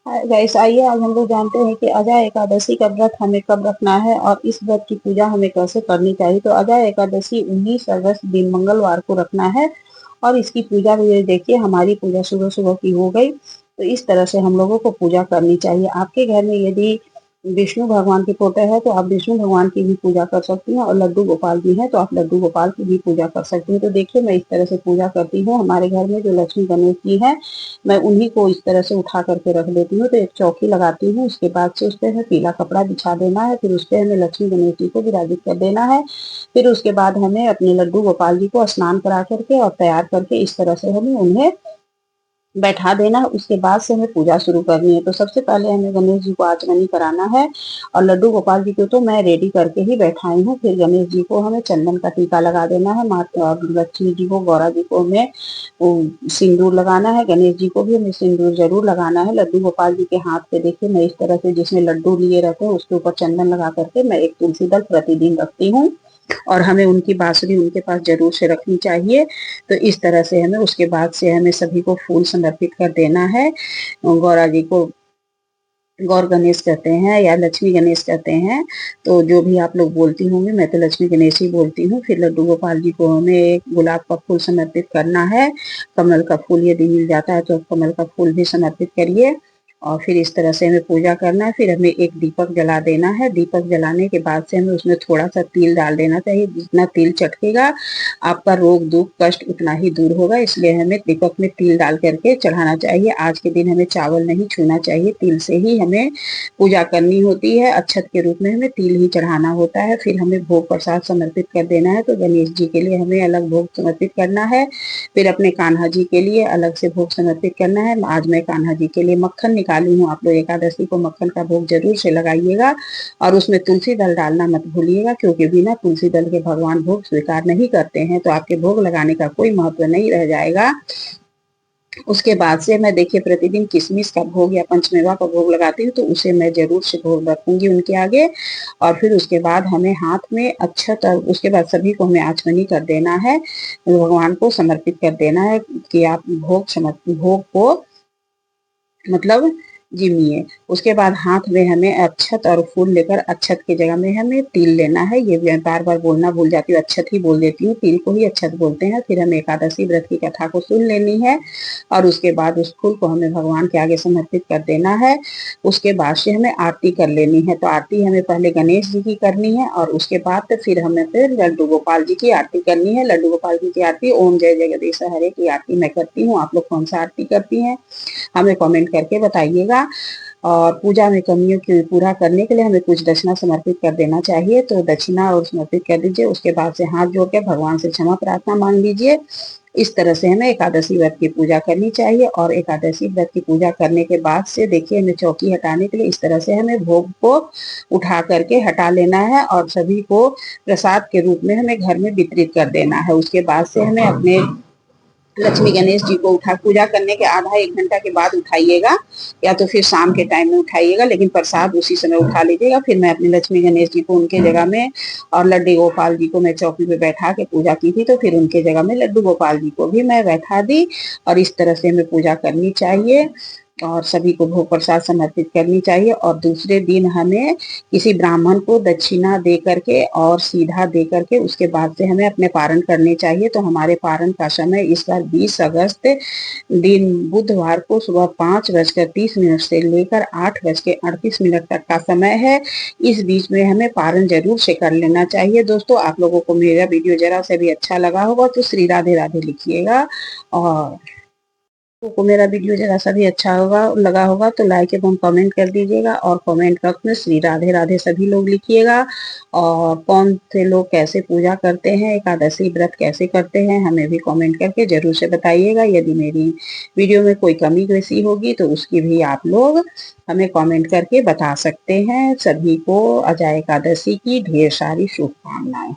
Guys, आइए आज हम लोग जानते हैं कि अजय एकादशी का व्रत हमें कब रखना है और इस व्रत की पूजा हमें कैसे करनी चाहिए। तो अजय एकादशी 19 अगस्त दिन मंगलवार को रखना है और इसकी पूजा भी ये देखिए, हमारी पूजा सुबह सुबह की हो गई। तो इस तरह से हम लोगों को पूजा करनी चाहिए। आपके घर में यदि विष्णु भगवान की फोटो है तो आप विष्णु भगवान की भी पूजा कर सकती हैं, और लड्डू गोपाल जी हैं तो आप लड्डू गोपाल की भी पूजा कर सकती हैं। तो देखिए, मैं इस तरह से पूजा करती हूँ। हमारे घर में जो लक्ष्मी गणेश जी है, मैं उन्हीं को इस तरह से उठा करके रख देती हूँ। तो एक चौकी लगाती हूँ, उसके बाद से उस पे हमें पीला कपड़ा बिछा देना है, फिर उस पे हमें लक्ष्मी गणेश जी को विराजित कर देना है। फिर उसके बाद हमें अपने लड्डू गोपाल जी को स्नान करा करके और तैयार करके इस तरह से हमें उन्हें बैठा देना है। उसके बाद से हमें पूजा शुरू करनी है। तो सबसे पहले हमें गणेश जी को आचमनी कराना है, और लड्डू गोपाल जी को तो मैं रेडी करके ही बैठाई हूँ। फिर गणेश जी को हमें चंदन का टीका लगा देना है, माता और लक्ष्मी जी को, गौरा जी को हमें सिंदूर लगाना है, गणेश जी को भी हमें सिंदूर जरूर लगाना है। लड्डू गोपाल जी के हाथ पे देखिए, मैं इस तरह से जिसमें लड्डू लिए रहते हैं उसके ऊपर चंदन लगा करके मैं एक तुलसी दल प्रतिदिन रखती हूँ, और हमें उनकी बांसुरी उनके पास जरूर से रखनी चाहिए। तो इस तरह से हमें उसके बाद से हमें सभी को फूल समर्पित कर देना है। गौरा जी को गौर गणेश कहते हैं या लक्ष्मी गणेश कहते हैं, तो जो भी आप लोग बोलती होंगे, मैं तो लक्ष्मी गणेश ही बोलती हूँ। फिर लड्डू गोपाल जी को हमें एक गुलाब का फूल समर्पित करना है। कमल का फूल यदि मिल जाता है तो कमल का फूल भी समर्पित करिए, और फिर इस तरह से हमें पूजा करना है। फिर हमें एक दीपक जला देना है। दीपक जलाने के बाद से हमें उसमें थोड़ा सा तिल डाल देना चाहिए। जितना तिल चटकेगा आपका रोग दुख कष्ट उतना ही दूर होगा, इसलिए हमें दीपक में तिल डाल करके चढ़ाना चाहिए। आज के दिन हमें चावल नहीं छूना चाहिए, तिल से ही हमें पूजा करनी होती है। अक्षत के रूप में हमें तिल ही चढ़ाना होता है। फिर हमें भोग प्रसाद समर्पित कर देना है। तो गणेश जी के लिए हमें अलग भोग समर्पित करना है, फिर अपने कान्हा जी के लिए अलग से भोग समर्पित करना है। आज मैं कान्हा जी के लिए मक्खन निकाली हूँ। आप लोग एकादशी को मक्खन का भोग जरूर से लगाइएगा, और उसमें तुलसी दल डालना मत भूलिएगा, क्योंकि बिना तुलसी दल के भगवान भोग स्वीकार नहीं करते हैं। तो आपके भोग लगाने का कोई महत्व नहीं रह जाएगा। उसके बाद से मैं देखिए प्रतिदिन किशमिश का भोग या पंचमेवा का भोग लगाती हूँ, तो उसे मैं जरूर से भोग रखूंगी उनके आगे। और फिर उसके बाद हमें हाथ में अक्षत, और उसके बाद सभी को हमें आचमनी कर देना है, भगवान को समर्पित कर देना है कि आप भोग को मतलब जिमिए। उसके बाद हाथ में हमें अक्षत और फूल लेकर, अक्षत की जगह में हमें तिल लेना है। ये मैं बार बार बोलना भूल जाती हूँ, अक्षत ही बोल देती हूँ, तिल को ही अक्षत बोलते हैं। फिर हमें एकादशी व्रत की कथा को सुन लेनी है, और उसके बाद उस फूल को हमें भगवान के आगे समर्पित कर देना है। उसके बाद से हमें आरती कर लेनी है। तो आरती हमें पहले गणेश जी की करनी है, और उसके बाद फिर हमें फिर लड्डू गोपाल जी की आरती करनी है। लड्डू गोपाल जी की आरती ओम जय जगदीश हरे की आरती मैं करती हूँ। आप लोग कौन सा आरती करती हैं हमें कमेंट करके बताइएगा। और पूजा में कमियों को पूरा करने के लिए हमें कुछ दक्षिणा समर्पित कर देना चाहिए, तो दक्षिणा और समर्पित कर दीजिए। उसके बाद से हाथ जोड़ के भगवान से क्षमा प्रार्थना मांग लीजिए। इस तरह से हमें एकादशी व्रत की पूजा करनी चाहिए। और एकादशी व्रत की पूजा करने के बाद से देखिए, हमें चौकी हटाने के लिए इस तरह से हमें भोग को उठा करके हटा लेना है, और सभी को प्रसाद के रूप में हमें घर में वितरित कर देना है। उसके बाद से हमें अपने लक्ष्मी गणेश जी को उठा, पूजा करने के आधा एक घंटा के बाद उठाइएगा, या तो फिर शाम के टाइम में उठाइएगा, लेकिन प्रसाद उसी समय उठा लीजिएगा। फिर मैं अपने लक्ष्मी गणेश जी को उनके जगह में, और लड्डू गोपाल जी को मैं चौकी पे बैठा के पूजा की थी, तो फिर उनके जगह में लड्डू गोपाल जी को भी मैं बैठा दी। और इस तरह से हमें पूजा करनी चाहिए, और सभी को भोग प्रसाद समर्पित करनी चाहिए। और दूसरे दिन हमें किसी ब्राह्मण को दक्षिणा दे करके और सीधा दे करके उसके बाद से हमें अपने पारण करने चाहिए। तो हमारे पारण का समय इस बार 20 अगस्त दिन बुधवार को सुबह 5:30 से लेकर 8:38 तक का समय है। इस बीच में हमें पारण जरूर से कर लेना चाहिए। दोस्तों, आप लोगों को मेरा वीडियो जरा से भी अच्छा लगा होगा तो श्री राधे राधे लिखिएगा, और को मेरा वीडियो जरा सा भी अच्छा होगा लगा होगा तो लाइक एवं कमेंट कर दीजिएगा, और कमेंट बॉक्स में श्री राधे राधे सभी लोग लिखिएगा। और कौन से लोग कैसे पूजा करते हैं, एकादशी व्रत कैसे करते हैं, हमें भी कमेंट करके जरूर से बताइएगा। यदि मेरी वीडियो में कोई कमी वैसी होगी तो उसकी भी आप लोग हमें कमेंट करके बता सकते हैं। सभी को अजय एकादशी की ढेर सारी शुभकामनाएं।